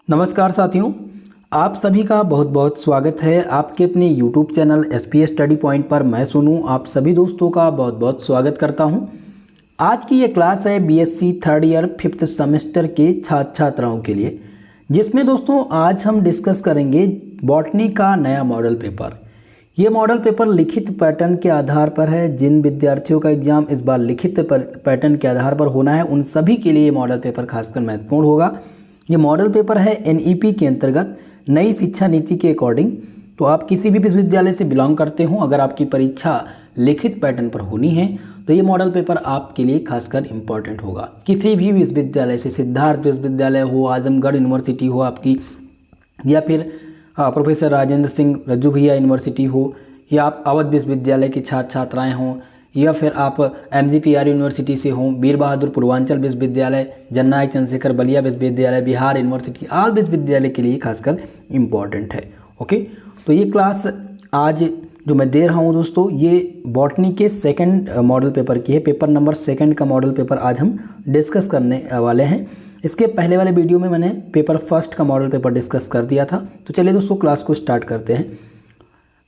नमस्कार साथियों, आप सभी का बहुत बहुत स्वागत है आपके अपने YouTube channel SPS study point पर। मैं सोनू आप सभी दोस्तों का बहुत बहुत स्वागत करता हूं। आज की ये क्लास है BSc third year 5th semester के छात्र छात्राओं के लिए, जिसमें दोस्तों आज हम डिस्कस करेंगे बॉटनी का नया मॉडल पेपर। ये मॉडल पेपर लिखित पैटर्न के आधार पर है। जिन विद्यार्थियों का एग्जाम इस बार लिखित पैटर्न के आधार पर होना है उन सभी के लिए ये मॉडल पेपर खासकर महत्वपूर्ण होगा। ये मॉडल पेपर है NEP के अंतर्गत नई शिक्षा नीति के अकॉर्डिंग। तो आप किसी भी विश्वविद्यालय से बिलोंग करते हो, अगर आपकी परीक्षा लिखित पैटर्न पर होनी है तो ये मॉडल पेपर आपके लिए खासकर इम्पॉर्टेंट होगा। किसी भी विश्वविद्यालय से, सिद्धार्थ विश्वविद्यालय हो, आजमगढ़ यूनिवर्सिटी हो आपकी, या फिर प्रोफेसर राजेंद्र सिंह रज्जू भैया यूनिवर्सिटी हो, या आप अवध विश्वविद्यालय के छात्र छात्राएँ हों, या फिर आप MGPR यूनिवर्सिटी से हों, वीर बहादुर पूर्वांचल विश्वविद्यालय, जननायक चंद्रशेखर बलिया विश्वविद्यालय, बिहार यूनिवर्सिटी, आल विश्वविद्यालय के लिए खासकर इम्पॉर्टेंट है। ओके, तो ये क्लास आज जो मैं दे रहा हूँ दोस्तों, ये बॉटनी के सेकंड मॉडल पेपर की है। पेपर नंबर 2 का मॉडल पेपर आज हम डिस्कस करने वाले हैं। इसके पहले वाले वीडियो में मैंने पेपर 1 का मॉडल पेपर डिस्कस कर दिया था। तो चलिए दोस्तों क्लास को स्टार्ट करते हैं।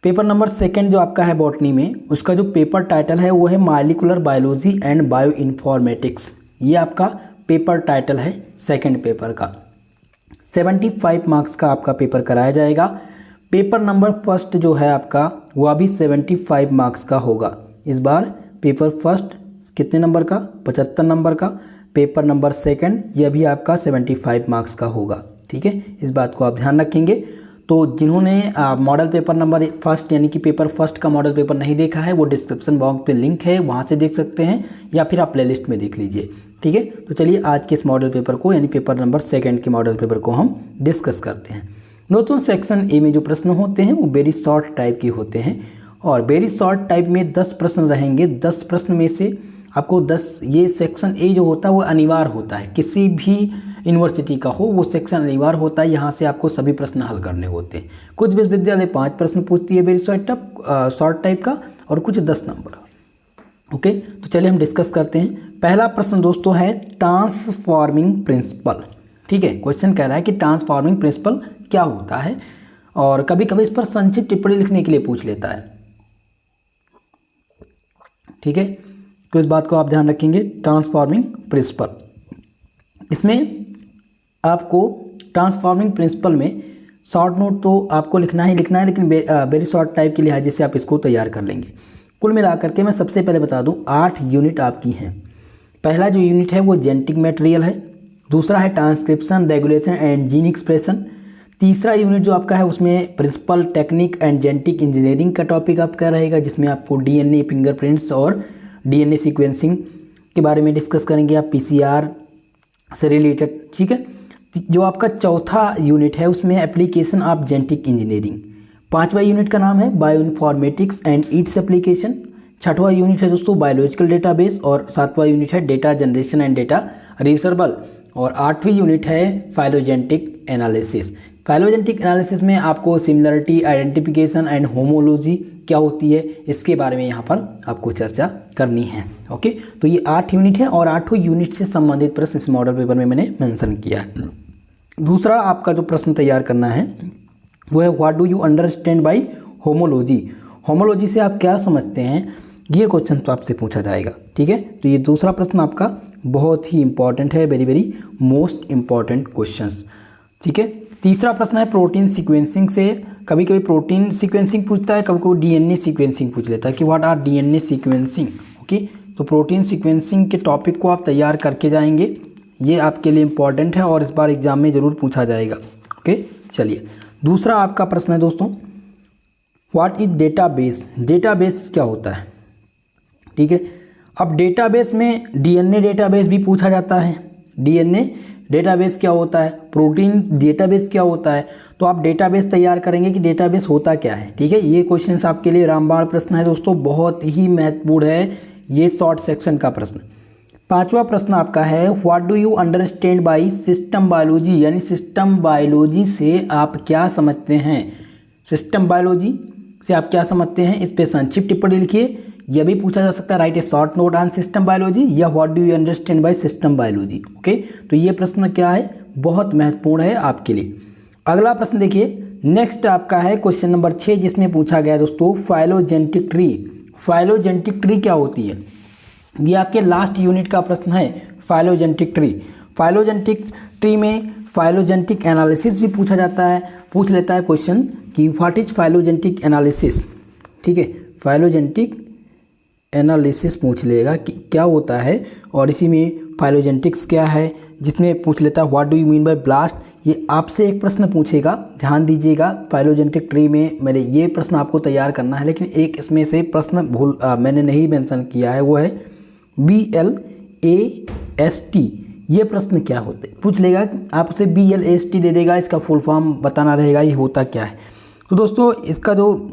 पेपर नंबर 2 जो आपका है बॉटनी में, उसका जो पेपर टाइटल है वो है molecular biology and bio informatics. ये आपका पेपर टाइटल है सेकंड पेपर का। 75 मार्क्स का आपका पेपर कराया जाएगा। पेपर नंबर 1 जो है आपका वह भी 75 मार्क्स का होगा। इस बार पेपर 1 कितने नंबर का? 75 नंबर का। पेपर नंबर 2 यह भी आपका 75 मार्क्स का होगा। ठीक है, इस बात को आप ध्यान रखेंगे। तो जिन्होंने मॉडल पेपर नंबर 1 यानी कि पेपर 1 का मॉडल पेपर नहीं देखा है, वो डिस्क्रिप्शन बॉक्स पे लिंक है, वहाँ से देख सकते हैं, या फिर आप प्लेलिस्ट में देख लीजिए। ठीक है, तो चलिए आज के इस मॉडल पेपर को यानी पेपर नंबर 2 के मॉडल पेपर को हम डिस्कस करते हैं। दोस्तों सेक्शन ए में जो प्रश्न होते हैं वो वेरी शॉर्ट टाइप के होते हैं, और वेरी शॉर्ट टाइप में 10 प्रश्न रहेंगे। 10 प्रश्न में से आपको 10, ये सेक्शन ए जो होता है वो अनिवार्य होता है, किसी भी यूनिवर्सिटी का हो वो सेक्शन अनिवार्य होता है। यहाँ से आपको सभी प्रश्न हल करने होते हैं। कुछ विश्वविद्यालय 5 प्रश्न पूछती है वेरी शॉर्ट टाइप का, और कुछ 10 नंबर। ओके, तो चलिए हम डिस्कस करते हैं। पहला प्रश्न दोस्तों है ट्रांसफॉर्मिंग प्रिंसिपल। ठीक है, क्वेश्चन कह रहा है कि ट्रांसफॉर्मिंग प्रिंसिपल क्या होता है, और कभी कभी इस पर संक्षिप्त टिप्पणी लिखने के लिए पूछ लेता है। ठीक है, तो इस बात को आप ध्यान रखेंगे। ट्रांसफॉर्मिंग प्रिंसिपल, इसमें आपको ट्रांसफॉर्मिंग प्रिंसिपल में शॉर्ट नोट तो आपको लिखना है, लेकिन वेरी शॉर्ट टाइप के लिहाजे से आप इसको तैयार कर लेंगे। कुल मिलाकर के मैं सबसे पहले बता दूं 8 यूनिट आपकी हैं। पहला जो यूनिट है वो जेनेटिक मटेरियल है, दूसरा है transcription, regulation and gene expression, तीसरा यूनिट जो आपका है उसमें principle technique and genetic engineering का टॉपिक आपका रहेगा, जिसमें आपको DNA फिंगरप्रिंट्स और DNA सीक्वेंसिंग के बारे में डिस्कस करेंगे आप, PCR से रिलेटेड। ठीक है, जो आपका चौथा यूनिट है उसमें एप्लीकेशन ऑफ जेनेटिक इंजीनियरिंग, 5वां यूनिट का नाम है bio informatics and its application, 6वां यूनिट है दोस्तों बायोलॉजिकल डेटाबेस, और 7वां यूनिट है data generation and data retrieval, और 8वीं यूनिट है फाइलोजेनेटिक एनालिसिस। फाइलोजेनेटिक एनालिसिस में आपको सिमिलरिटी आइडेंटिफिकेशन एंड होमोलॉजी क्या होती है इसके बारे में यहाँ पर आपको चर्चा करनी है। ओके, तो ये 8 यूनिट है, और 8 यूनिट से संबंधित प्रश्न इस मॉडल पेपर में मैंने मेंशन किया है। दूसरा आपका जो प्रश्न तैयार करना है वो है what do you understand bye homology. Homology से आप क्या समझते हैं, ये क्वेश्चन तो आपसे पूछा जाएगा। ठीक है, तो ये दूसरा प्रश्न आपका बहुत ही इंपॉर्टेंट है, very very most important question. ठीक है, तीसरा प्रश्न है प्रोटीन सीक्वेंसिंग से। कभी कभी प्रोटीन सीक्वेंसिंग पूछता है, कभी कभी DNA सीक्वेंसिंग पूछ लेता है कि what are DNA sequencing. Okay, तो प्रोटीन सीक्वेंसिंग के टॉपिक को आप तैयार करके जाएंगे, ये आपके लिए इंपॉर्टेंट है और इस बार एग्जाम में ज़रूर पूछा जाएगा। ओके, चलिए दूसरा आपका प्रश्न है दोस्तों व्हाट इज डेटाबेस। डेटाबेस क्या होता है? ठीक है, अब डेटाबेस में DNA डेटाबेस भी पूछा जाता है। DNA डेटाबेस क्या होता है, प्रोटीन डेटाबेस क्या होता है, तो आप डेटाबेस तैयार करेंगे कि डेटाबेस होता क्या है। ठीक है, ये क्वेश्चन आपके लिए रामबाण प्रश्न है दोस्तों, बहुत ही महत्वपूर्ण है ये शॉर्ट सेक्शन का प्रश्न। 5वां प्रश्न आपका है what do you understand by system biology, यानी सिस्टम बायोलॉजी से आप क्या समझते हैं। सिस्टम बायोलॉजी से आप क्या समझते हैं, इस पर संक्षिप्त टिप्पणी लिखिए। यह भी पूछा जा सकता है write a short note on system biology, या what do you understand by system biology. Okay, तो ये प्रश्न क्या है बहुत महत्वपूर्ण है आपके लिए। अगला प्रश्न देखिए, नेक्स्ट आपका है क्वेश्चन नंबर 6, जिसमें पूछा गया दोस्तों फाइलोजेनेटिक ट्री। फाइलोजेनेटिक ट्री क्या होती है? ये आपके लास्ट यूनिट का प्रश्न है, फाइलोजेनेटिक ट्री। फाइलोजेनेटिक ट्री में फाइलोजेनेटिक एनालिसिस भी पूछा जाता है, पूछ लेता है क्वेश्चन कि व्हाट इज फाइलोजेनेटिक एनालिसिस। ठीक है, फाइलोजेनेटिक एनालिसिस पूछ लेगा कि क्या होता है, और इसी में फाइलोजेनेटिक्स क्या है, जिसमें पूछ लेता है what do you mean by blast. ये आपसे एक प्रश्न पूछेगा, ध्यान दीजिएगा। फाइलोजेनेटिक ट्री में मैंने ये प्रश्न आपको तैयार करना है, लेकिन एक इसमें से प्रश्न मैंने नहीं मेंशन किया है, वो है BLAST। ये प्रश्न क्या होते हैं पूछ लेगा, आपसे BLAST दे देगा, इसका फुल फॉर्म बताना रहेगा ये होता क्या है। तो दोस्तों इसका जो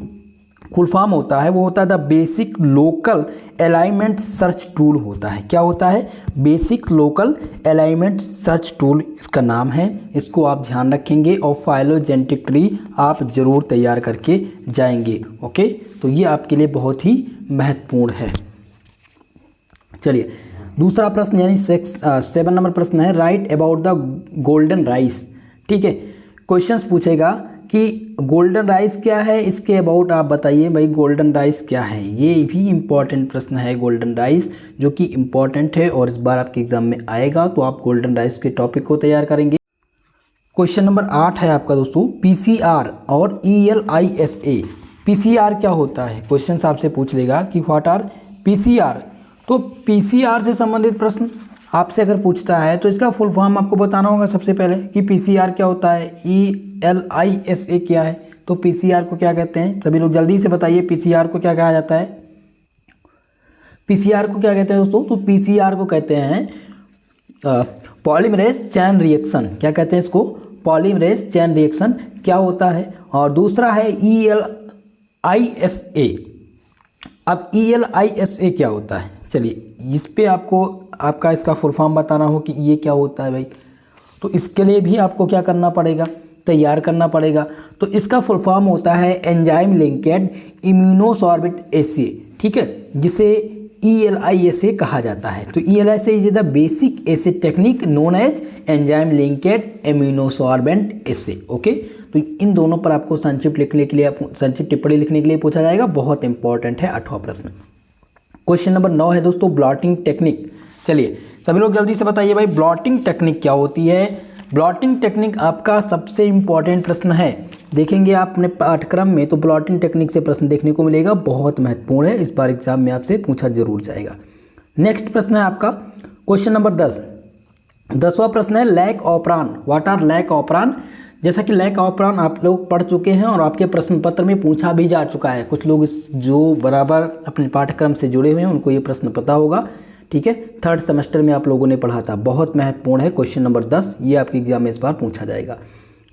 फुल फॉर्म होता है वो होता है the basic local alignment search tool होता है। क्या होता है? Basic local alignment search tool इसका नाम है। इसको आप ध्यान रखेंगे और फाइलोजेनेटिक ट्री आप ज़रूर तैयार करके जाएंगे। ओके, तो ये आपके लिए बहुत ही महत्वपूर्ण है। चलिए दूसरा प्रश्न यानी 7 नंबर प्रश्न है, right about the golden rice. ठीक है, क्वेश्चंस पूछेगा कि गोल्डन राइस क्या है, इसके अबाउट आप बताइए भाई गोल्डन राइस क्या है। ये भी इम्पॉर्टेंट प्रश्न है गोल्डन राइस, जो कि इम्पॉर्टेंट है और इस बार आपके एग्जाम में आएगा, तो आप गोल्डन राइस के टॉपिक को तैयार करेंगे। क्वेश्चन नंबर 8 है आपका दोस्तों, PCR और ELISA। PCR क्या होता है, क्वेश्चन आपसे पूछ लेगा कि व्हाट आर PCR। तो PCR से संबंधित प्रश्न आपसे अगर पूछता है तो इसका फुल फॉर्म आपको बताना होगा सबसे पहले कि PCR क्या होता है, ELISA क्या है। तो PCR को क्या कहते हैं, सभी लोग जल्दी से बताइए PCR को क्या कहा जाता है। PCR को क्या कहते हैं दोस्तों? तो PCR को कहते हैं पॉलीमरेज चेन रिएक्शन। क्या कहते हैं इसको? पॉलीमरेज चेन रिएक्शन क्या होता है। और दूसरा है ELISA। अब ELISA क्या होता है, चलिए इस पे आपको आपका इसका फुल फॉर्म बताना हो कि ये क्या होता है भाई, तो इसके लिए भी आपको क्या करना पड़ेगा, तैयार करना पड़ेगा। तो इसका फुल फॉर्म होता है एंजाइम लिंकेड इम्यूनोसॉर्बेट एसे। ठीक है, जिसे ELISA कहा जाता है। तो ELISA is the basic assay technique known as enzyme linked immunosorbent assay. Okay, तो इन दोनों पर आपको संक्षिप्त लिखने के लिए, संक्षिप्त टिप्पणी लिखने के लिए पूछा जाएगा, बहुत इंपॉर्टेंट है 8वां प्रश्न। क्वेश्चन नंबर 9 है दोस्तों, ब्लॉटिंग टेक्निक। चलिए सभी लोग जल्दी से बताइए भाई ब्लॉटिंग टेक्निक क्या होती है। ब्लॉटिंग टेक्निक आपका सबसे इम्पॉर्टेंट प्रश्न है, देखेंगे आप अपने पाठ्यक्रम में तो ब्लॉटिंग टेक्निक से प्रश्न देखने को मिलेगा, बहुत महत्वपूर्ण है, इस बार एग्जाम में आपसे पूछा जरूर जाएगा। नेक्स्ट प्रश्न है आपका क्वेश्चन नंबर 10। 10वां प्रश्न है lac operon. What are lac operon. जैसा कि लैक ऑपरान आप लोग पढ़ चुके हैं और आपके प्रश्न पत्र में पूछा भी जा चुका है। कुछ लोग इस जो बराबर अपने पाठ्यक्रम से जुड़े हुए हैं उनको ये प्रश्न पता होगा। ठीक है, 3rd सेमेस्टर में आप लोगों ने पढ़ा था, बहुत महत्वपूर्ण है क्वेश्चन नंबर 10, ये आपके एग्जाम में इस बार पूछा जाएगा।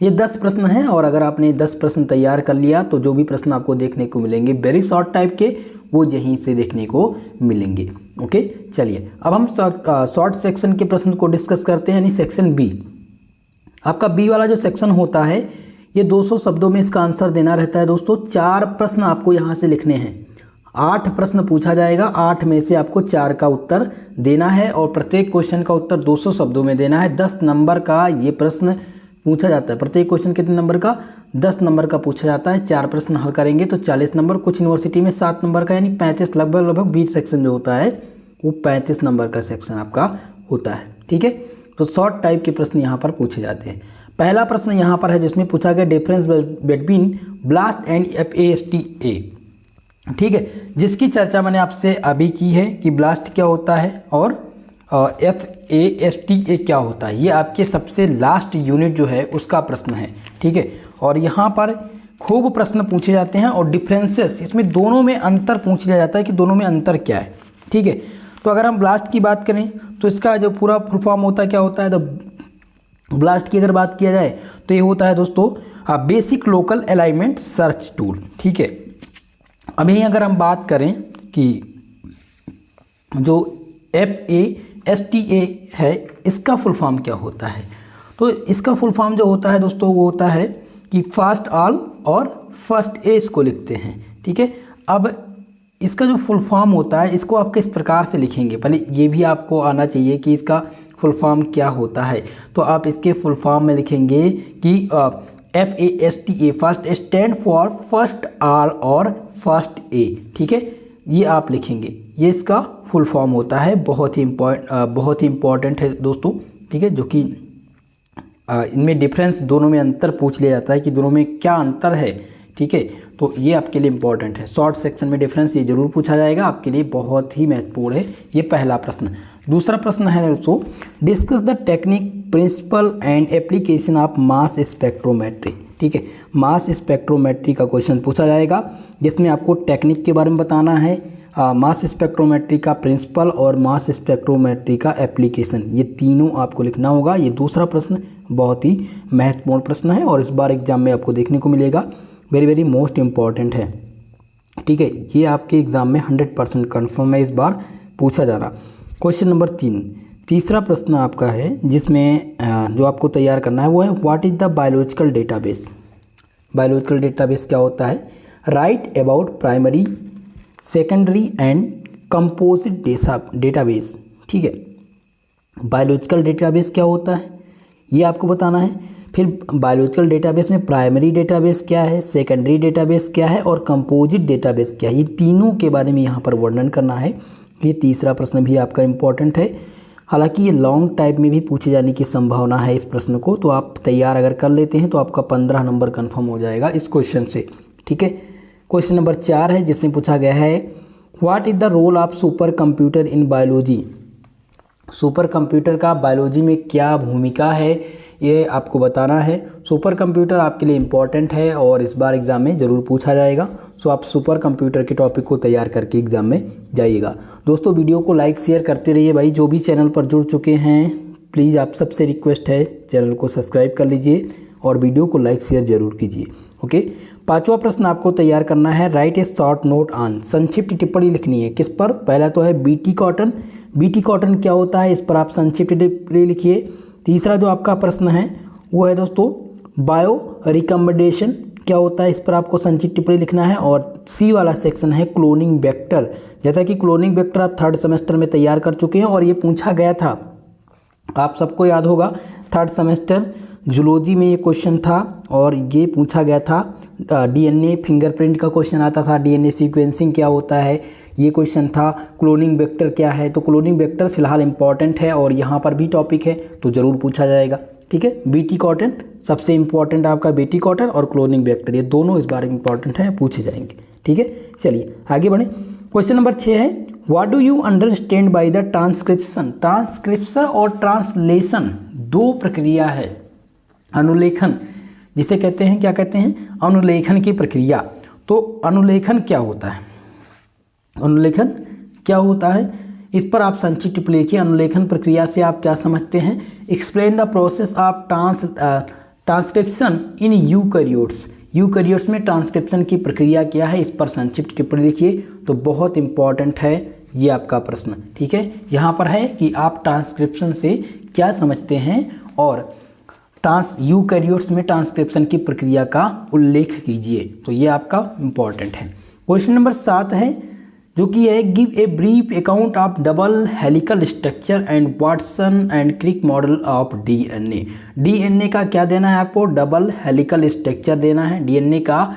ये 10 प्रश्न हैं और अगर आपने 10 प्रश्न तैयार कर लिया तो जो भी प्रश्न आपको देखने को मिलेंगे वेरी शॉर्ट टाइप के, वो यहीं से देखने को मिलेंगे। ओके, चलिए अब हम शॉर्ट सेक्शन के प्रश्न को डिस्कस करते हैं, यानी सेक्शन बी। आपका बी वाला जो सेक्शन होता है ये 200 शब्दों में इसका आंसर देना रहता है दोस्तों। 4 प्रश्न आपको यहाँ से लिखने हैं, 8 प्रश्न पूछा जाएगा, 8 में से आपको 4 का उत्तर देना है और प्रत्येक क्वेश्चन का उत्तर 200 शब्दों में देना है। 10 नंबर का ये प्रश्न पूछा जाता है। प्रत्येक क्वेश्चन कितने नंबर का? 10 नंबर का पूछा जाता है। 4 प्रश्न हल करेंगे तो 40 नंबर। कुछ यूनिवर्सिटी में 7 नंबर का यानी 35, लगभग 20 सेक्शन जो होता है वो 35 नंबर का सेक्शन आपका होता है। ठीक है, तो शॉर्ट टाइप के प्रश्न यहाँ पर पूछे जाते हैं। पहला प्रश्न यहाँ पर है जिसमें पूछा गया difference between blast and FASTA। ठीक है, जिसकी चर्चा मैंने आपसे अभी की है कि ब्लास्ट क्या होता है और FASTA क्या होता है। ये आपके सबसे लास्ट यूनिट जो है उसका प्रश्न है। ठीक है, और यहाँ पर खूब प्रश्न पूछे जाते हैं और डिफरेंसेस, इसमें दोनों में अंतर पूछ लिया जाता है कि दोनों में अंतर क्या है। ठीक है, तो अगर हम ब्लास्ट की बात करें तो इसका जो पूरा फुल फॉर्म होता है क्या होता है, तो ब्लास्ट की अगर बात किया जाए तो ये होता है दोस्तों basic local alignment search tool. ठीक है, अभी अगर हम बात करें कि जो FASTA है इसका फुल फॉर्म क्या होता है, तो इसका फुल फॉर्म जो होता है दोस्तों वो होता है कि फर्स्ट ऑल और फर्स्ट ए इसको लिखते हैं। ठीक है, अब इसका जो फुल फॉर्म होता है इसको आप किस प्रकार से लिखेंगे, पहले ये भी आपको आना चाहिए कि इसका फुल फॉर्म क्या होता है, तो आप इसके फुल फॉर्म में लिखेंगे कि FASTA first stand for first R और फर्स्ट ए। ठीक है, ये आप लिखेंगे, ये इसका फुल फॉर्म होता है। बहुत ही इम्पॉर्टेंट है दोस्तों। ठीक है, जो कि इनमें डिफरेंस, दोनों में अंतर पूछ लिया जाता है कि दोनों में क्या अंतर है। ठीक है, तो ये आपके लिए इम्पॉर्टेंट है। शॉर्ट सेक्शन में डिफरेंस ये जरूर पूछा जाएगा, आपके लिए बहुत ही महत्वपूर्ण है ये पहला प्रश्न। दूसरा प्रश्न है दोस्तों, discuss the technique principle and application of mass spectrometry. ठीक है, मास स्पेक्ट्रोमेट्री का क्वेश्चन पूछा जाएगा, जिसमें आपको टेक्निक के बारे में बताना है, मास स्पेक्ट्रोमेट्री का प्रिंसिपल और मास स्पेक्ट्रोमेट्री का एप्लीकेशन, ये तीनों आपको लिखना होगा। ये दूसरा प्रश्न बहुत ही महत्वपूर्ण प्रश्न है और इस बार एग्जाम में आपको देखने को मिलेगा, वेरी मोस्ट इम्पॉर्टेंट है। ठीक है, ये आपके एग्जाम में 100% कन्फर्म है इस बार पूछा जाना। क्वेश्चन नंबर 3, तीसरा प्रश्न आपका है, जिसमें जो आपको तैयार करना है वो है what is the biological database. Biological database क्या होता है? Right about primary, secondary and composite database. ठीक है, बायोलॉजिकल डेटाबेस क्या होता है ये आपको बताना है। फिर बायोलॉजिकल डेटाबेस में प्राइमरी डेटाबेस क्या है, सेकेंडरी डेटाबेस क्या है और कंपोजिट डेटाबेस क्या है, ये तीनों के बारे में यहाँ पर वर्णन करना है। ये तीसरा प्रश्न भी आपका इम्पोर्टेंट है। हालांकि ये लॉन्ग टाइप में भी पूछे जाने की संभावना है इस प्रश्न को, तो आप तैयार अगर कर लेते हैं तो आपका 15 नंबर कन्फर्म हो जाएगा इस क्वेश्चन से। ठीक है, क्वेश्चन नंबर 4 है, जिसमें पूछा गया है what is the role of super computer in biology. Super computer का बायोलॉजी में क्या भूमिका है ये आपको बताना है। सुपर कंप्यूटर आपके लिए इम्पॉर्टेंट है और इस बार एग्ज़ाम में ज़रूर पूछा जाएगा। सो आप सुपर कंप्यूटर के टॉपिक को तैयार करके एग्ज़ाम में जाइएगा। दोस्तों, वीडियो को लाइक शेयर करते रहिए भाई। जो भी चैनल पर जुड़ चुके हैं, प्लीज़ आप सबसे रिक्वेस्ट है चैनल को सब्सक्राइब कर लीजिए और वीडियो को लाइक शेयर ज़रूर कीजिए। ओके, पांचवा प्रश्न आपको तैयार करना है write a short note on. संक्षिप्त टिप्पणी लिखनी है किस पर? पहला तो है बीटी कॉटन। बीटी कॉटन क्या होता है, इस पर आप संक्षिप्त टिप्पणी लिखिए। तीसरा जो आपका प्रश्न है वो है दोस्तों बायो रिकम्बिनेशन क्या होता है, इस पर आपको संक्षिप्त टिप्पणी लिखना है। और सी वाला सेक्शन है क्लोनिंग वेक्टर। जैसा कि क्लोनिंग वेक्टर आप 3rd सेमेस्टर में तैयार कर चुके हैं और ये पूछा गया था, आप सबको याद होगा 3rd सेमेस्टर जूलॉजी में ये क्वेश्चन था और ये पूछा गया था। डीएनए फिंगरप्रिंट का क्वेश्चन आता था, डीएनए सीक्वेंसिंग क्या होता है ये क्वेश्चन था, क्लोनिंग वेक्टर क्या है। तो क्लोनिंग वेक्टर फिलहाल इंपॉर्टेंट है और यहाँ पर भी टॉपिक है तो ज़रूर पूछा जाएगा। ठीक है, बीटी कॉटन सबसे इंपॉर्टेंट आपका, बीटी कॉटन और क्लोनिंग वेक्टर ये दोनों इस बार इंपॉर्टेंट है, पूछे जाएंगे। ठीक है, चलिए आगे बढ़ें। क्वेश्चन नंबर 6 है what do you understand by the transcription. Transcription और ट्रांसलेशन दो प्रक्रिया है। अनुलेखन जिसे कहते हैं, क्या कहते हैं? अनुलेखन की प्रक्रिया। तो अनुलेखन क्या होता है, अनुलेखन क्या होता है, इस पर आप संक्षिप्त टिप्पणी लिखिए। अनुलेखन प्रक्रिया से आप क्या समझते हैं? Explain the process of transcription in eukaryotes. Eukaryotes में ट्रांसक्रिप्शन की प्रक्रिया क्या है, इस पर संक्षिप्त टिप्पणी लिखिए। तो बहुत इंपॉर्टेंट है ये आपका प्रश्न। ठीक है, यहाँ पर है कि आप ट्रांसक्रिप्शन से क्या समझते हैं और यूकैरियोट्स में ट्रांसक्रिप्शन की प्रक्रिया का उल्लेख कीजिए। तो ये आपका इंपॉर्टेंट है। क्वेश्चन नंबर 7 है जो कि है give a brief account of double helical structure and Watson and Crick model of DNA. DNA का क्या देना है आपको? डबल हेलिकल स्ट्रक्चर देना है। डीएनए का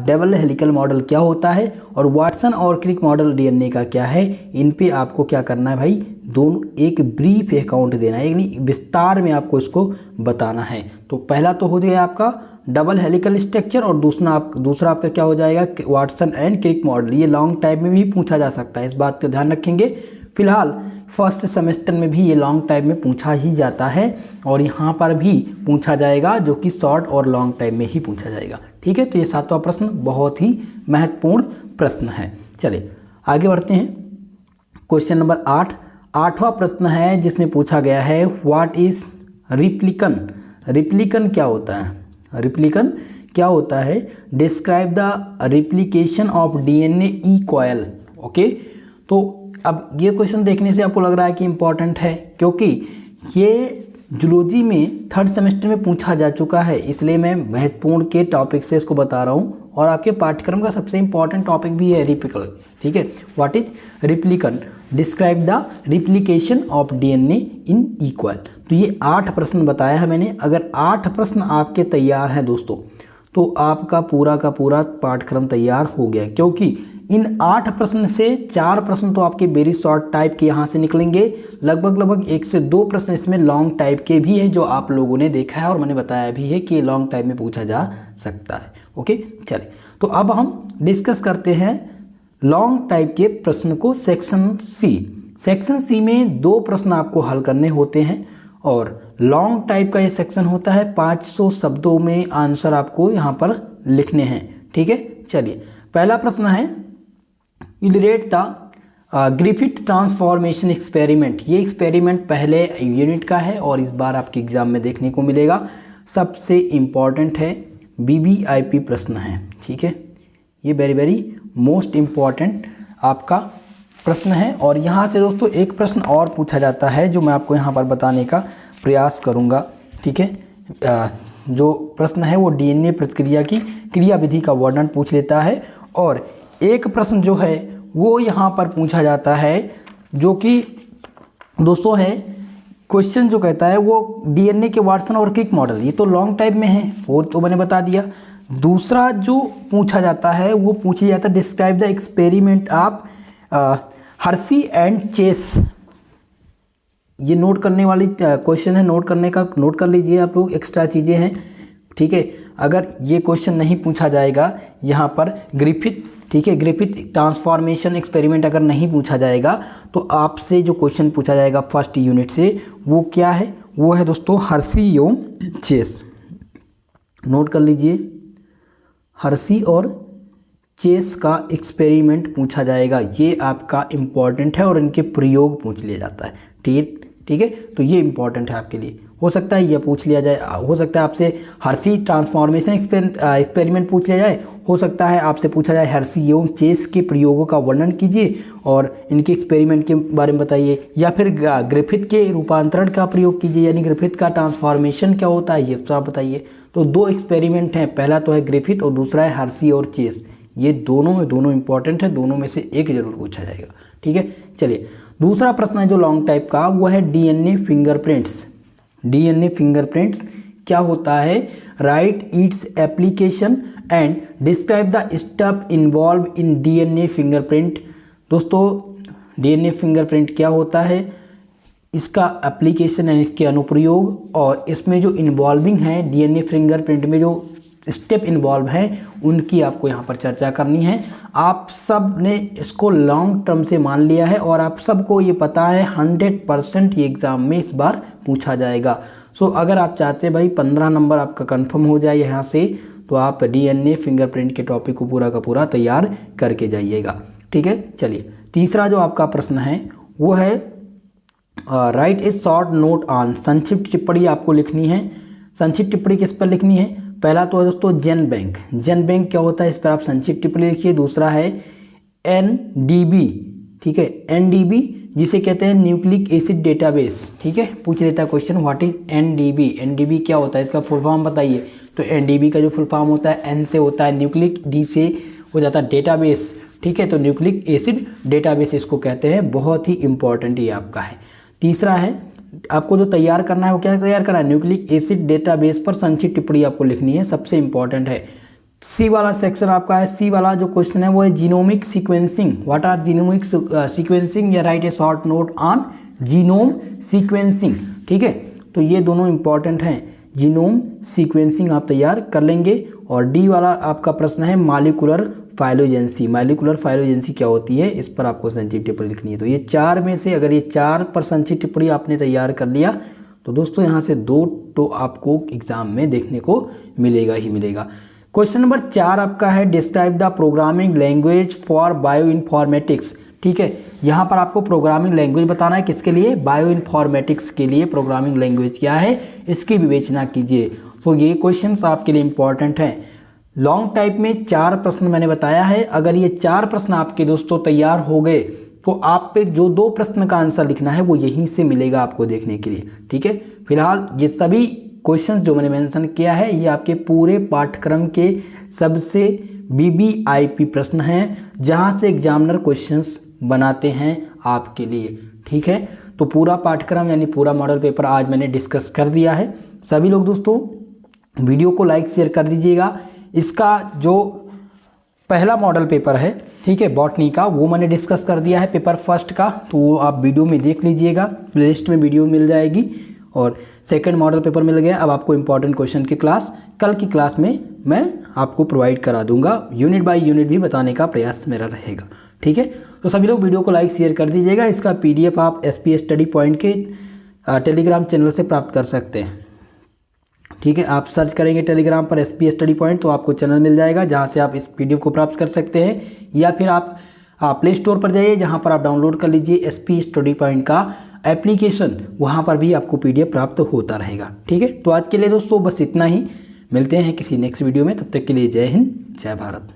डबल हेलिकल मॉडल क्या होता है और वाटसन और क्रिक मॉडल डीएनए का क्या है, इन पे आपको क्या करना है भाई? दोनों एक ब्रीफ अकाउंट देना है, यानी विस्तार में आपको इसको बताना है। तो पहला तो हो गया आपका डबल हेलिकल स्ट्रक्चर और दूसरा आपका क्या हो जाएगा? Watson and Crick model. ये लॉन्ग टाइम में भी पूछा जा सकता है, इस बात का ध्यान रखेंगे। फिलहाल 1st सेमेस्टर में भी ये लॉन्ग टाइम में पूछा ही जाता है और यहाँ पर भी पूछा जाएगा, जो कि शॉर्ट और लॉन्ग टाइम में ही पूछा जाएगा। ठीक है, तो ये 7वां प्रश्न बहुत ही महत्वपूर्ण प्रश्न है। चलिए आगे बढ़ते हैं। क्वेश्चन नंबर 8वां प्रश्न है, जिसमें पूछा गया है व्हाट इज रिप्लिकन। रिप्लिकन क्या होता है? रिप्लिकन क्या होता है? Describe the replication of DNA E coil. Okay, तो अब ये क्वेश्चन देखने से आपको लग रहा है कि इम्पॉर्टेंट है, क्योंकि ये जूलॉजी में 3rd सेमेस्टर में पूछा जा चुका है, इसलिए मैं महत्वपूर्ण के टॉपिक से इसको बता रहा हूँ और आपके पाठ्यक्रम का सबसे इम्पॉर्टेंट टॉपिक भी है रिप्लिकन। ठीक है, what is replicon? Describe the replication of DNA in equal. तो ये 8 प्रश्न बताया है मैंने। अगर 8 प्रश्न आपके तैयार हैं दोस्तों तो आपका पूरा का पूरा पाठ्यक्रम तैयार हो गया, क्योंकि इन 8 प्रश्न से 4 प्रश्न तो आपके वेरी शॉर्ट टाइप के यहाँ से निकलेंगे, लगभग 1 से 2 प्रश्न इसमें लॉन्ग टाइप के भी हैं जो आप लोगों ने देखा है और मैंने बताया भी है कि ये लॉन्ग टाइप में पूछा जा सकता है। ओके, चलिए तो अब हम डिस्कस करते हैं लॉन्ग टाइप के प्रश्न को। सेक्शन सी, सेक्शन सी में 2 प्रश्न आपको हल करने होते हैं और लॉन्ग टाइप का ये सेक्शन होता है। 500 शब्दों में आंसर आपको यहाँ पर लिखने हैं। ठीक है, चलिए पहला प्रश्न है इलरेट द ग्रिफिथ ट्रांसफॉर्मेशन एक्सपेरिमेंट। ये एक्सपेरिमेंट पहले यूनिट का है और इस बार आपके एग्जाम में देखने को मिलेगा। सबसे इम्पॉर्टेंट है, बीबीआईपी प्रश्न है। ठीक है, ये वेरी मोस्ट इम्पॉर्टेंट आपका प्रश्न है। और यहाँ से दोस्तों एक प्रश्न और पूछा जाता है जो मैं आपको यहाँ पर बताने का प्रयास करूँगा। ठीक है, जो प्रश्न है वो डीएनए प्रतिक्रिया की क्रियाविधि का वर्णन पूछ लेता है। और एक प्रश्न जो है वो यहाँ पर पूछा जाता है जो कि दोस्तों है क्वेश्चन जो कहता है वो डीएनए के वाटसन और क्रिक मॉडल, ये तो लॉन्ग टाइप में है, वो तो मैंने बता दिया। दूसरा जो पूछा जाता है वो पूछ लिया जाता है describe the experiment of Hershey and Chase. ये नोट करने वाली क्वेश्चन है, नोट कर लीजिए आप लोग, एक्स्ट्रा चीज़ें हैं। ठीक है, अगर ये क्वेश्चन नहीं पूछा जाएगा यहाँ पर ग्रिफिथ, ठीक है, ग्रिफिथ ट्रांसफॉर्मेशन एक्सपेरिमेंट अगर नहीं पूछा जाएगा तो आपसे जो क्वेश्चन पूछा जाएगा फर्स्ट यूनिट से वो क्या है, वो है दोस्तों हर्सी एवं चेस। नोट कर लीजिए, हर्सी और चेस का एक्सपेरिमेंट पूछा जाएगा, ये आपका इम्पॉर्टेंट है और इनके प्रयोग पूछ लिया जाता है। ठीक है, तो ये इम्पॉर्टेंट है आपके लिए। हो सकता है ये पूछ लिया जाए, हो सकता है आपसे हर्सी ट्रांसफॉर्मेशन एक्सपेरिमेंट पूछ लिया जाए, हो सकता है आपसे पूछा जाए हर्सी एवं चेस के प्रयोगों का वर्णन कीजिए और इनके एक्सपेरिमेंट के बारे में बताइए, या फिर ग्रिफिथ के रूपांतरण का प्रयोग कीजिए, यानी ग्रिफिथ का ट्रांसफॉर्मेशन क्या होता है ये सब बताइए। तो 2 एक्सपेरिमेंट हैं, पहला तो है ग्रिफिथ और दूसरा है हर्सी और चेस। ये दोनों इंपॉर्टेंट है, दोनों में से एक जरूर पूछा जाएगा। ठीक है, चलिए दूसरा प्रश्न है जो लॉन्ग टाइप का, वो है डीएनए फिंगरप्रिंट्स। डीएनए फिंगरप्रिंट्स क्या होता है, right its application and describe the step involve in DNA fingerprint. दोस्तों डीएनए फिंगरप्रिंट क्या होता है, इसका एप्लीकेशन है, इसके अनुप्रयोग और इसमें जो इन्वॉल्विंग है डीएनए फिंगरप्रिंट में जो स्टेप इन्वॉल्व हैं उनकी आपको यहाँ पर चर्चा करनी है। आप सब ने इसको लॉन्ग टर्म से मान लिया है और आप सबको ये पता है 100% ये एग्ज़ाम में इस बार पूछा जाएगा। सो अगर आप चाहते हैं भाई 15 नंबर आपका कंफर्म हो जाए यहाँ से, तो आप डीएनए फिंगरप्रिंट के टॉपिक को पूरा का पूरा तैयार करके जाइएगा। ठीक है, चलिए तीसरा जो आपका प्रश्न है वो है write a short note on. संक्षिप्त टिप्पणी आपको लिखनी है। संक्षिप्त टिप्पणी किस पर लिखनी है, पहला तो है दोस्तों जेन बैंक। जेन बैंक क्या होता है, इस पर आप संक्षिप्त टिप्पणी लिखिए। दूसरा है एनडीबी, ठीक है, एनडीबी जिसे कहते हैं न्यूक्लिक एसिड डेटाबेस। ठीक है, पूछ लेता है question what is NDB. NDB क्या होता है, इसका फुल फॉर्म बताइए। तो एनडीबी का जो फुल फॉर्म होता है एन से होता है न्यूक्लिक, डी से हो जाता है डेटाबेस। ठीक है, तो न्यूक्लिक एसिड डेटाबेस इसको कहते हैं, बहुत ही इंपॉर्टेंट ये आपका है। तीसरा है आपको जो तैयार करना है वो क्या तैयार करना है, न्यूक्लिक एसिड डेटाबेस पर संक्षिप्त टिप्पणी आपको लिखनी है, सबसे इंपॉर्टेंट है। सी वाला सेक्शन आपका है, सी वाला जो क्वेश्चन है वो है genomic sequencing. What are genomic sequencing, या write a short note on genome sequencing. ठीक है, तो ये दोनों इंपॉर्टेंट हैं, जीनोम सीक्वेंसिंग आप तैयार कर लेंगे। और डी वाला आपका प्रश्न है मॉलिक्यूलर फाइलोजेंसी। मॉलिक्यूलर फाइलोजेंसी क्या होती है, इस पर आपको संक्षिप्त टिप्पणी लिखनी है। तो ये 4 में से अगर ये 4 पर संक्षिप्त टिप्पणी आपने तैयार कर लिया तो दोस्तों यहाँ से 2 तो आपको एग्जाम में देखने को मिलेगा ही मिलेगा। क्वेश्चन नंबर 4 आपका है describe the programming language for bio informatics. ठीक है, यहाँ पर आपको प्रोग्रामिंग लैंग्वेज बताना है, किसके लिए, बायो इन्फॉर्मेटिक्स के लिए प्रोग्रामिंग लैंग्वेज क्या है इसकी विवेचना कीजिए। तो ये क्वेश्चन आपके लिए इंपॉर्टेंट हैं। लॉन्ग टाइप में 4 प्रश्न मैंने बताया है, अगर ये 4 प्रश्न आपके दोस्तों तैयार हो गए तो आप पे जो 2 प्रश्न का आंसर लिखना है वो यहीं से मिलेगा आपको देखने के लिए। ठीक है, फिलहाल ये सभी क्वेश्चंस जो मैंने मेंशन किया है ये आपके पूरे पाठ्यक्रम के सबसे वीवीआईपी प्रश्न हैं, जहां से एग्जामिनर क्वेश्चंस बनाते हैं आपके लिए। ठीक है, तो पूरा पाठ्यक्रम यानी पूरा मॉडल पेपर आज मैंने डिस्कस कर दिया है। सभी लोग दोस्तों वीडियो को लाइक शेयर कर दीजिएगा। इसका जो पहला मॉडल पेपर है, ठीक है, बॉटनी का, वो मैंने डिस्कस कर दिया है पेपर फर्स्ट का, तो वो आप वीडियो में देख लीजिएगा, प्लेलिस्ट में वीडियो मिल जाएगी। और सेकंड मॉडल पेपर मिल गया। अब आपको इंपॉर्टेंट क्वेश्चन की क्लास कल की क्लास में मैं आपको प्रोवाइड करा दूंगा, यूनिट बाय यूनिट भी बताने का प्रयास मेरा रहेगा। ठीक है, तो सभी लोग वीडियो को लाइक शेयर कर दीजिएगा। इसका PDF आप SPS स्टडी पॉइंट के टेलीग्राम चैनल से प्राप्त कर सकते हैं। ठीक है, आप सर्च करेंगे टेलीग्राम पर SPS स्टडी पॉइंट तो आपको चैनल मिल जाएगा जहां से आप इस PDF को प्राप्त कर सकते हैं, या फिर आप प्ले स्टोर पर जाइए जहां पर आप डाउनलोड कर लीजिए SPS स्टडी पॉइंट का एप्लीकेशन, वहां पर भी आपको PDF प्राप्त होता रहेगा। ठीक है, तो आज के लिए दोस्तों बस इतना ही, मिलते हैं किसी नेक्स्ट वीडियो में, तब तक के लिए जय हिंद जय भारत।